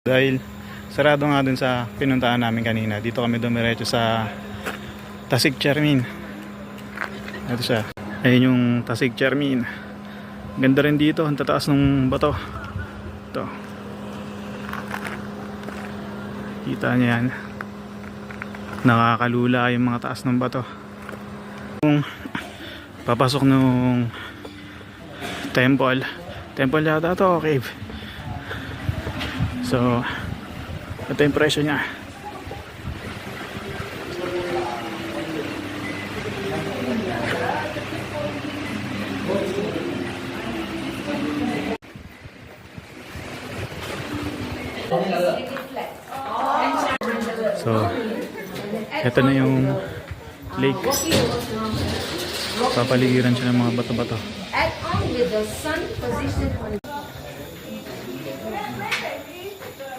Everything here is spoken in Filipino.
Dahil sarado nga dun sa pinuntahan namin kanina. Dito kami dumiretso sa Tasig Chermin. Ito siya. Ayun yung Tasig Chermin. Ganda rin dito. Ang tataas ng bato. Ito. Kita niya yan. Nakakalula yung mga taas ng bato. Kung papasok nung temple yata to, cave. So ito yung presyo niya. So ito na yung lake. Papaligiran siya ng mga bato-bato. Add on with the sun position on